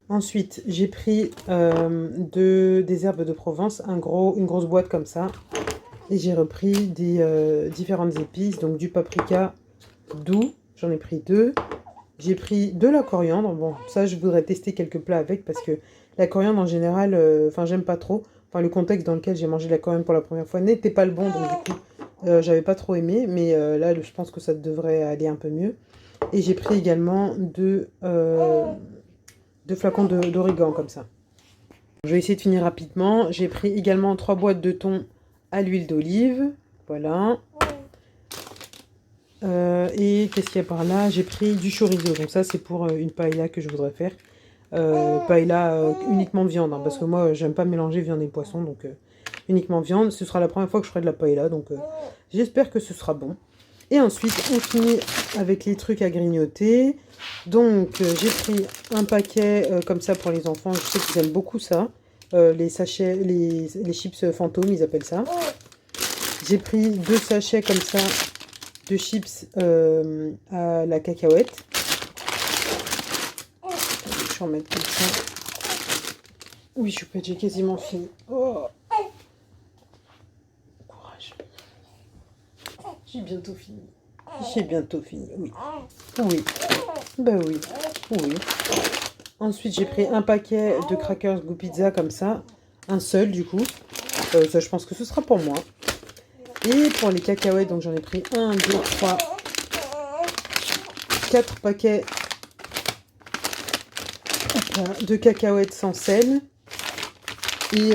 Ensuite, j'ai pris des herbes de Provence. Une grosse boîte comme ça. Et j'ai repris des différentes épices. Donc, du paprika doux. J'en ai pris 2. J'ai pris de la coriandre. Bon, ça, je voudrais tester quelques plats avec parce que la coriandre, en général, j'aime pas trop. Enfin, le contexte dans lequel j'ai mangé de la coriandre pour la première fois n'était pas le bon. Donc, du coup, j'avais pas trop aimé. Mais là, je pense que ça devrait aller un peu mieux. Et j'ai pris également 2 flacons d'origan, comme ça. Je vais essayer de finir rapidement. J'ai pris également 3 boîtes de thon à l'huile d'olive. Voilà. Et qu'est-ce qu'il y a par là? J'ai pris du chorizo. Donc ça, c'est pour une paella que je voudrais faire. Paella uniquement viande. Hein, parce que moi, j'aime pas mélanger viande et poisson. Donc uniquement viande. Ce sera la première fois que je ferai de la paella. Donc j'espère que ce sera bon. Et ensuite, on finit avec les trucs à grignoter. Donc j'ai pris un paquet comme ça pour les enfants. Je sais qu'ils aiment beaucoup ça. Les sachets, les chips fantômes, ils appellent ça. J'ai pris 2 sachets comme ça de chips à la cacahuète. Je vais en mettre comme ça. Oui, j'ai quasiment fini. Oh, courage. J'ai bientôt fini. J'ai bientôt fini, oui. Oui. Ben oui. Oui. Ensuite, j'ai pris un paquet de crackers Goût Pizza comme ça. Un seul, du coup. Ça, je pense que ce sera pour moi. Et pour les cacahuètes, donc j'en ai pris 1, 2, 3, 4 paquets de cacahuètes sans sel. Et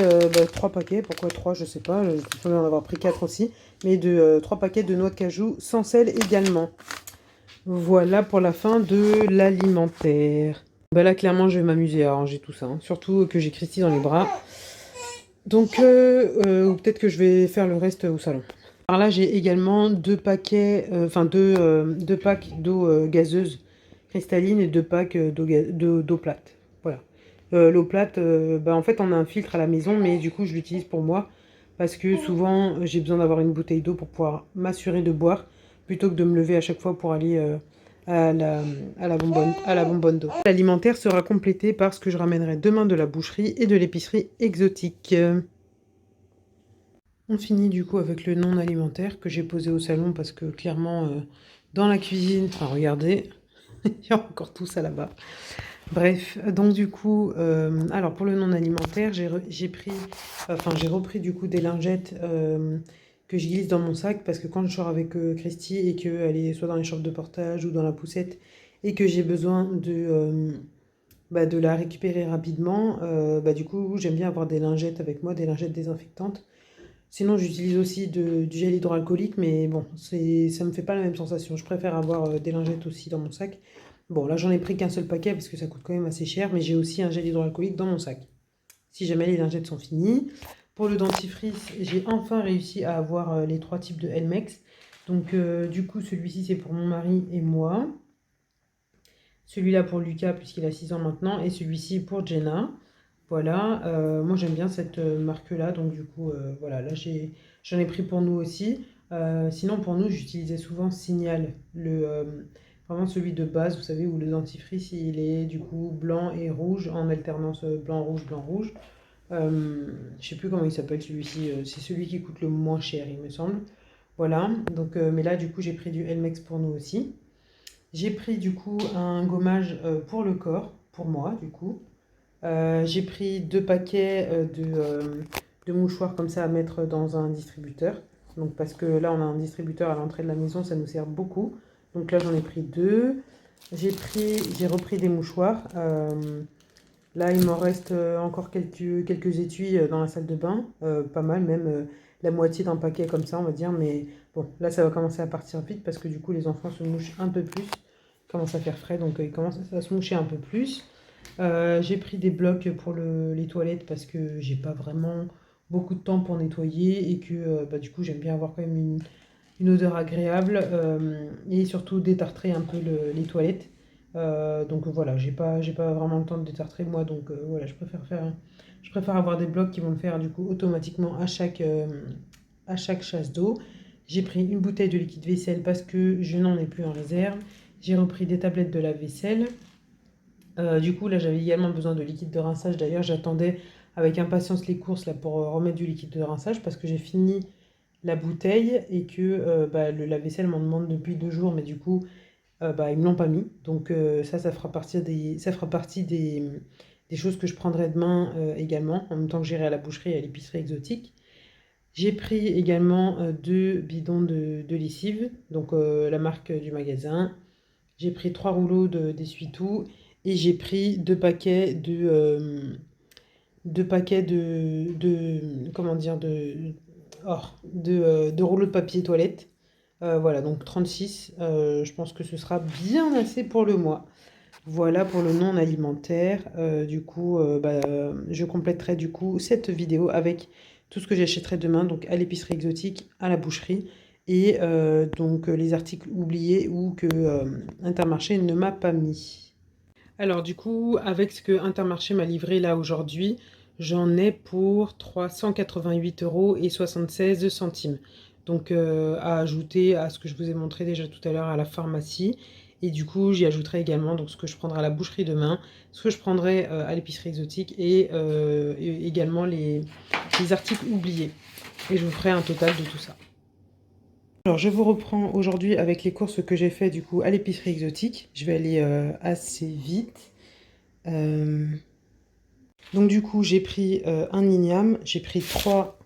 3 paquets, pourquoi 3, je sais pas, je peux en avoir pris 4 aussi. Mais 3 paquets de noix de cajou sans sel également. Voilà pour la fin de l'alimentaire. Là, clairement, je vais m'amuser à ranger tout ça. Hein. Surtout que j'ai Christy dans les bras. Donc, ou peut-être que je vais faire le reste au salon. Alors là, j'ai également 2 paquets, deux packs d'eau gazeuse cristalline et 2 packs d'eau plate. Voilà. L'eau plate, en fait, on a un filtre à la maison, mais du coup, je l'utilise pour moi. Parce que souvent, j'ai besoin d'avoir une bouteille d'eau pour pouvoir m'assurer de boire. plutôt que de me lever à chaque fois pour aller à la bonbonne d'eau. L'alimentaire sera complété par ce que je ramènerai demain de la boucherie et de l'épicerie exotique. On finit du coup avec le non alimentaire que j'ai posé au salon parce que clairement dans la cuisine, enfin regardez, il y a encore tout ça là-bas. Bref, donc du coup, alors pour le non alimentaire, j'ai repris du coup des lingettes que je glisse dans mon sac parce que quand je sors avec Christy et qu'elle est soit dans les chambres de portage ou dans la poussette et que j'ai besoin de la récupérer rapidement, du coup j'aime bien avoir des lingettes avec moi, des lingettes désinfectantes. Sinon j'utilise aussi du gel hydroalcoolique, mais bon, ça me fait pas la même sensation. Je préfère avoir des lingettes aussi dans mon sac. Bon, là j'en ai pris qu'un seul paquet parce que ça coûte quand même assez cher, mais j'ai aussi un gel hydroalcoolique dans mon sac. Si jamais les lingettes sont finies. Pour le dentifrice, j'ai enfin réussi à avoir les 3 types de Elmex. Donc du coup, celui-ci c'est pour mon mari et moi. Celui-là pour Lucas puisqu'il a 6 ans maintenant. Et celui-ci pour Jenna. Voilà, moi j'aime bien cette marque-là. Donc du coup, voilà, là j'en ai pris pour nous aussi. Sinon pour nous, j'utilisais souvent Signal, vraiment celui de base, vous savez, où le dentifrice il est du coup blanc et rouge en alternance blanc-rouge, blanc-rouge. Je sais plus comment il s'appelle celui-ci, c'est celui qui coûte le moins cher, il me semble. Voilà, donc, mais là, du coup, j'ai pris du Elmex pour nous aussi. J'ai pris, du coup, un gommage pour le corps, pour moi, du coup. J'ai pris 2 paquets de mouchoirs comme ça à mettre dans un distributeur. Donc, parce que là, on a un distributeur à l'entrée de la maison, ça nous sert beaucoup. Donc là, j'en ai pris 2. J'ai repris des mouchoirs. Là, il m'en reste encore quelques étuis dans la salle de bain. Pas mal, même la moitié d'un paquet comme ça, on va dire. Mais bon, là, ça va commencer à partir vite parce que du coup, les enfants se mouchent un peu plus. Il commence à faire frais, donc ils commencent à se moucher un peu plus. J'ai pris des blocs pour les toilettes parce que j'ai pas vraiment beaucoup de temps pour nettoyer et que du coup, j'aime bien avoir quand même une odeur agréable et surtout détartrer un peu les toilettes. Donc voilà, j'ai pas vraiment le temps de détartrer moi, donc voilà, je préfère avoir des blocs qui vont le faire du coup automatiquement à chaque chasse d'eau. J'ai pris une bouteille de liquide vaisselle parce que je n'en ai plus en réserve. J'ai repris des tablettes de lave-vaisselle. Du coup là j'avais également besoin de liquide de rinçage. D'ailleurs j'attendais avec impatience les courses là pour remettre du liquide de rinçage parce que j'ai fini la bouteille et que le lave-vaisselle m'en demande depuis 2 jours, mais du coup ils me l'ont pas mis. Donc ça fera partie des choses que je prendrai demain également, en même temps que j'irai à la boucherie et à l'épicerie exotique. J'ai pris également 2 bidons de lessive, donc la marque du magasin. J'ai pris 3 rouleaux d'essuie-tout et j'ai pris 2 paquets comment dire, de rouleaux de papier toilette. Voilà, donc 36, je pense que ce sera bien assez pour le mois. Voilà pour le non alimentaire. Du coup, je compléterai du coup cette vidéo avec tout ce que j'achèterai demain, donc à l'épicerie exotique, à la boucherie, et donc les articles oubliés ou que Intermarché ne m'a pas mis. Alors du coup, avec ce que Intermarché m'a livré là aujourd'hui, j'en ai pour 388,76 €. Donc à ajouter à ce que je vous ai montré déjà tout à l'heure à la pharmacie. Et du coup, j'y ajouterai également donc, ce que je prendrai à la boucherie demain, ce que je prendrai à l'épicerie exotique et également les articles oubliés. Et je vous ferai un total de tout ça. Alors, je vous reprends aujourd'hui avec les courses que j'ai fait du coup à l'épicerie exotique. Je vais aller assez vite. Donc du coup, j'ai pris un igname, j'ai pris 3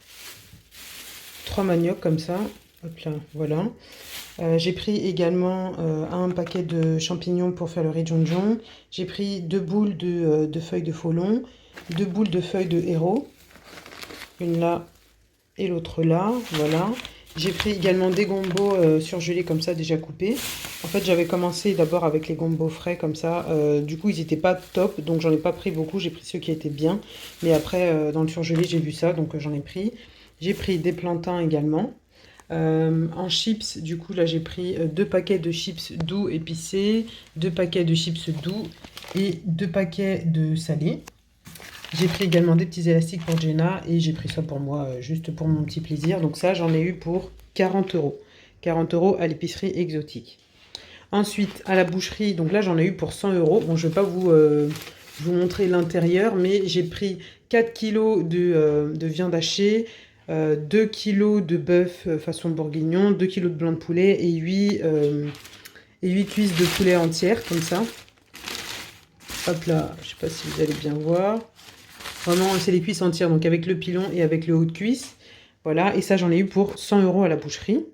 maniocs comme ça. Hop là, voilà. J'ai pris également un paquet de champignons pour faire le rijonjon. J'ai pris 2 boules de feuilles de folon, 2 boules de feuilles de héros. Une là et l'autre là, voilà. J'ai pris également des gombos surgelés comme ça, déjà coupés. En fait, j'avais commencé d'abord avec les gombos frais comme ça. Du coup, ils n'étaient pas top, donc j'en ai pas pris beaucoup. J'ai pris ceux qui étaient bien. Mais après, dans le surgelé, j'ai vu ça, donc j'en ai pris. J'ai pris des plantains également. En chips, du coup, là, j'ai pris 2 paquets de chips doux épicés, 2 paquets de chips doux et 2 paquets de salés. J'ai pris également des petits élastiques pour Jenna et j'ai pris ça pour moi, juste pour mon petit plaisir. Donc ça, j'en ai eu pour 40 €. 40 € à l'épicerie exotique. Ensuite, à la boucherie, donc là j'en ai eu pour 100 €. Bon, je ne vais pas vous montrer l'intérieur, mais j'ai pris 4 kilos de viande hachée, 2 kilos de bœuf façon bourguignon, 2 kilos de blanc de poulet et 8 cuisses de poulet entières, comme ça. Hop là, je ne sais pas si vous allez bien voir. Vraiment, c'est les cuisses entières, donc avec le pilon et avec le haut de cuisse. Voilà, et ça j'en ai eu pour 100 € à la boucherie.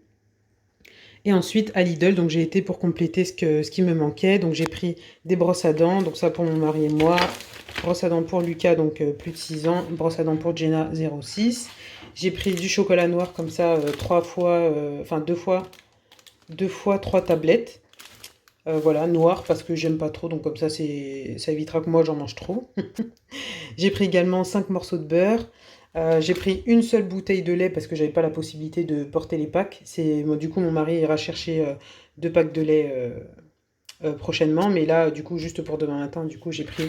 Et ensuite à Lidl, donc j'ai été pour compléter ce qui me manquait. Donc j'ai pris des brosses à dents, donc ça pour mon mari et moi. Brosse à dents pour Lucas, donc plus de 6 ans. Brosse à dents pour Jenna, 0,6. J'ai pris du chocolat noir comme ça, 2 fois 3 tablettes. Voilà, noir parce que j'aime pas trop, donc comme ça ça évitera que moi j'en mange trop. J'ai pris également 5 morceaux de beurre. J'ai pris une seule bouteille de lait parce que j'avais pas la possibilité de porter les packs. Du coup, mon mari ira chercher 2 packs de lait prochainement. Mais là, du coup, juste pour demain matin, du coup, j'ai pris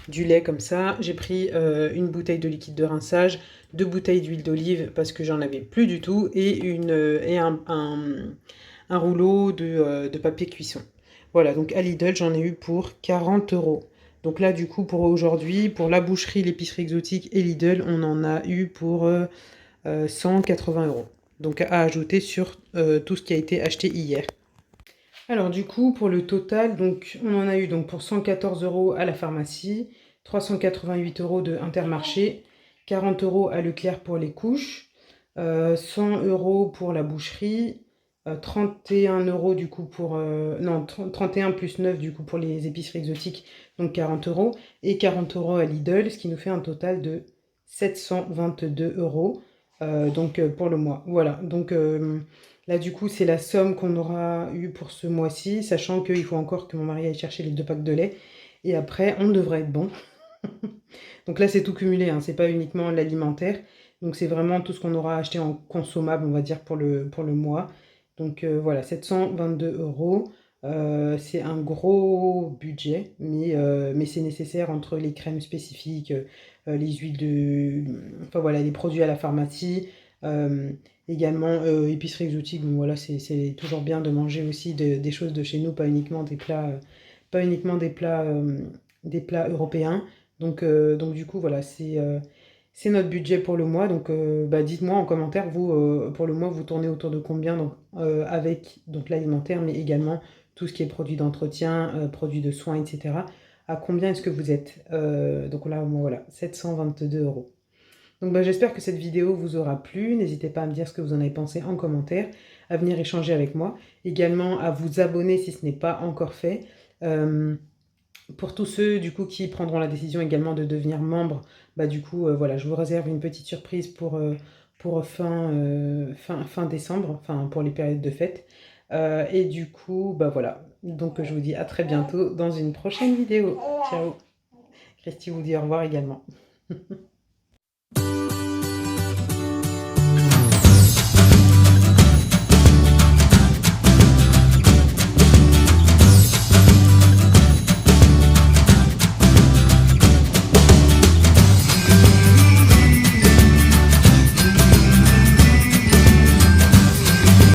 du lait comme ça. J'ai pris une bouteille de liquide de rinçage, 2 bouteilles d'huile d'olive parce que j'en avais plus du tout et un rouleau de papier cuisson. Voilà, donc à Lidl, j'en ai eu pour 40 €. Donc là, du coup, pour aujourd'hui, pour la boucherie, l'épicerie exotique et Lidl, on en a eu pour 180 €. Donc à ajouter sur tout ce qui a été acheté hier. Alors du coup, pour le total, donc, on en a eu donc, pour 114 € à la pharmacie, 388 € de Intermarché, 40 € à Leclerc pour les couches, 100 € pour la boucherie, 31 € du coup pour... non, 31 plus 9 du coup pour les épiceries exotiques, donc 40 €, et 40 € à Lidl, ce qui nous fait un total de 722 € donc pour le mois. Voilà, donc là du coup c'est la somme qu'on aura eu pour ce mois-ci, sachant qu'il faut encore que mon mari aille chercher les 2 packs de lait, et après on devrait être bon. Donc là c'est tout cumulé, hein, c'est pas uniquement l'alimentaire, donc c'est vraiment tout ce qu'on aura acheté en consommable, on va dire, pour le mois. Donc voilà, 722 €. C'est un gros budget, mais c'est nécessaire entre les crèmes spécifiques, les huiles enfin voilà, les produits à la pharmacie, également épicerie exotique. Donc voilà, c'est toujours bien de manger aussi des choses de chez nous, pas uniquement des plats européens. Donc du coup, voilà, c'est notre budget pour le mois. Donc dites-moi en commentaire, vous, pour le mois, vous tournez autour de combien, donc, avec donc, l'alimentaire, mais également tout ce qui est produits d'entretien, produits de soins, etc. À combien est-ce que vous êtes donc là, moi, voilà, 722 €. Donc j'espère que cette vidéo vous aura plu. N'hésitez pas à me dire ce que vous en avez pensé en commentaire, à venir échanger avec moi. Également à vous abonner si ce n'est pas encore fait. Pour tous ceux du coup qui prendront la décision également de devenir membre, du coup voilà, je vous réserve une petite surprise pour fin décembre, enfin pour les périodes de fête. Et du coup, voilà. Donc je vous dis à très bientôt dans une prochaine vidéo. Ciao. Christy vous dit au revoir également.